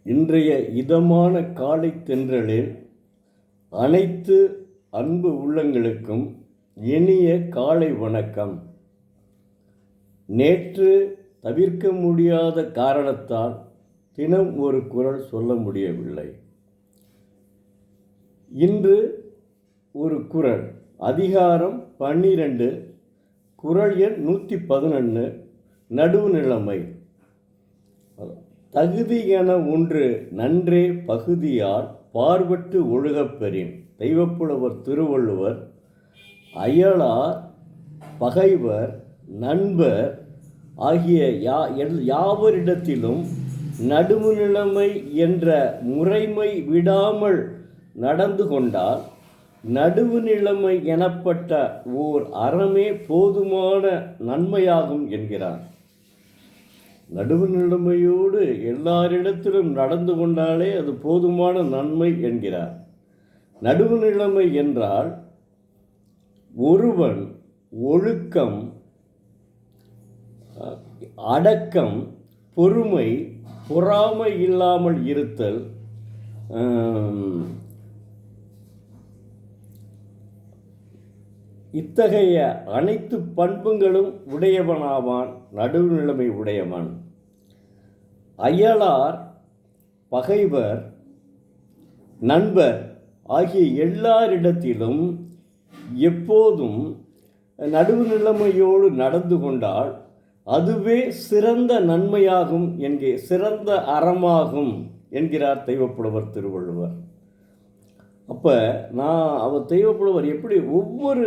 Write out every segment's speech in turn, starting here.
இன்றைய இதமான காலை தென்றலில் அனைத்து அன்பு உள்ளங்களுக்கும் இனிய காலை வணக்கம். நேற்று தவிர்க்க முடியாத காரணத்தால் தினம் ஒரு குரல் சொல்ல முடியவில்லை. இன்று ஒரு குரல், அதிகாரம் 12, குரல் எண் 111, நடுவுநிலைமை. தகுதி என ஒன்று நன்றே பகுதியால் பார்வட்டு ஒழுகப் பெறின். தெய்வப்புலவர் திருவள்ளுவர். அயலார், பகைவர், நண்பர் ஆகிய யாவரிடத்திலும் நடுவுநிலைமை என்ற முறைமை விடாமல் நடந்து கொண்டால் நடுவுநிலைமை எனப்பட்ட ஓர் அறமே போதுமான நன்மையாகும் என்கிறார். நடுவுநிலைமையோடு எல்லாரிடத்திலும் நடந்து கொண்டாலே அது போதுமான நன்மை என்கிறார். நடுவுநிலைமை என்றால் ஒருவன் ஒழுக்கம், அடக்கம், பொறுமை, பொறாமை இல்லாமல் இருத்தல், இத்தகைய அனைத்து பண்புகளும் உடையவனாவான் நடுவுநிலைமை உடையவன். அயலார், பகைவர், நண்பர் ஆகிய எல்லாரிடத்திலும் எப்போதும் நடுவுநிலைமையோடு நடந்து கொண்டால் அதுவே சிறந்த நன்மையாகும் சிறந்த அறமாகும் என்கிறார் தெய்வப்புலவர் திருவள்ளுவர். அப்போ அவர் தெய்வப்புலவர் எப்படி ஒவ்வொரு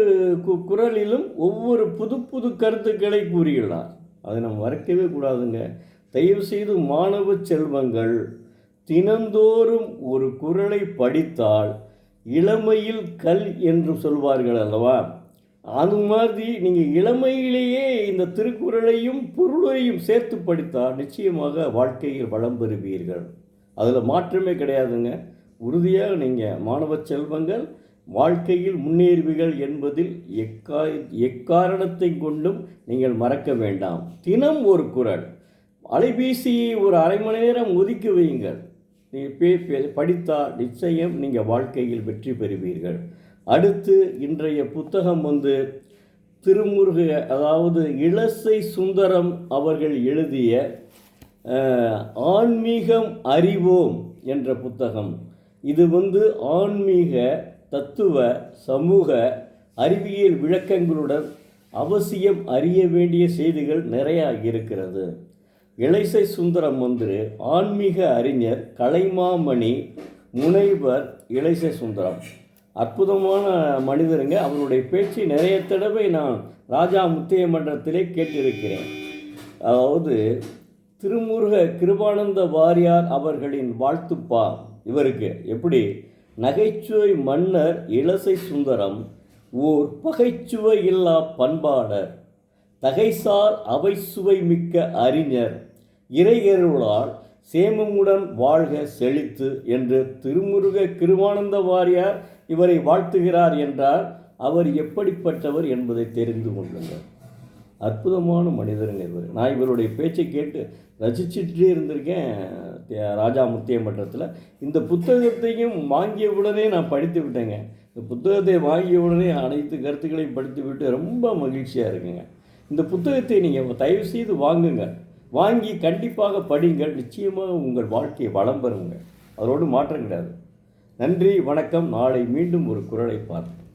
குறளிலும் ஒவ்வொரு புது புது கருத்துக்களை கூறியுள்ளார். அதை நம்ம மறக்கவே கூடாதுங்க. தயவு செய்து மாணவ செல்வங்கள் தினந்தோறும் ஒரு குறளை படித்தால் இளமையில் கல் என்று சொல்வார்கள் அல்லவா, அது மாதிரி நீங்கள் இளமையிலேயே இந்த திருக்குறளையும் பொருளையும் சேர்த்து படித்தால் நிச்சயமாக வாழ்க்கையில் வளம் பெறுவீர்கள். அதில் மாற்றமே கிடையாதுங்க. உறுதியாக நீங்கள் மாணவ செல்வங்கள் வாழ்க்கையில் முன்னேறுவீர்கள் என்பதில் எக்காரணத்தை கொண்டும் நீங்கள் மறக்க வேண்டாம். தினம் ஒரு குறள், அலைபேசியை ஒரு அரை மணி நேரம் ஒதுக்கி வையுங்கள். நீங்கள் படித்தால் நிச்சயம் நீங்கள் வாழ்க்கையில் வெற்றி பெறுவீர்கள். அடுத்து இன்றைய புத்தகம் திருமுருக, அதாவது இளசை சுந்தரம் அவர்கள் எழுதிய ஆன்மீகம் அறிவோம் என்ற புத்தகம். இது ஆன்மீக, தத்துவ, சமூக, அறிவியல் விளக்கங்களுடன் அவசியம் அறிய வேண்டிய செய்திகள் நிறையா இருக்கிறது. இளசை சுந்தரம் ஆன்மீக அறிஞர், கலைமாமணி, முனைவர் இளசை சுந்தரம். அற்புதமான மனிதருங்க. அவருடைய பேச்சு நிறைய தடவை நான் ராஜா முத்தைய மன்றத்திலே கேட்டிருக்கிறேன். அதாவது திருமுருக கிருபானந்த வாரியார் அவர்களின் வாழ்த்துப்பா இவருக்கு. எப்படி நகைச்சுவை மன்னர் இளசை சுந்தரம் ஓர் பகைச்சுவை இல்லா பண்பாளர், தகைசால் அவை சுவை மிக்க அறிஞர், இறையருளால் சேமமுடன் வாழ்க செழித்து என்று திருமுருக கிருபானந்த வாரியார் இவரை வாழ்த்துகிறார் என்றால் அவர் எப்படிப்பட்டவர் என்பதை தெரிந்து கொள்ளுங்கள். அற்புதமான மனிதருங்க இவர். நான் இவருடைய பேச்சை கேட்டு ரசிச்சுட்டே இருந்திருக்கேன் ராஜா முத்தைய மன்றத்தில். இந்த புத்தகத்தையும் வாங்கிய உடனே நான் படித்து விட்டேங்க. இந்த புத்தகத்தை வாங்கிய உடனே அனைத்து கருத்துக்களையும் படித்து விட்டு ரொம்ப மகிழ்ச்சியாக இருக்குங்க. இந்த புத்தகத்தை நீங்கள் தயவு செய்து வாங்குங்க. வாங்கி கண்டிப்பாக படிங்கள். நிச்சயமாக உங்கள் வாழ்க்கையை வளம் பெறுங்க. அதோடு மாற்றம் கிடையாது. நன்றி, வணக்கம். நாளை மீண்டும் ஒரு குறளை பார்ப்போம்.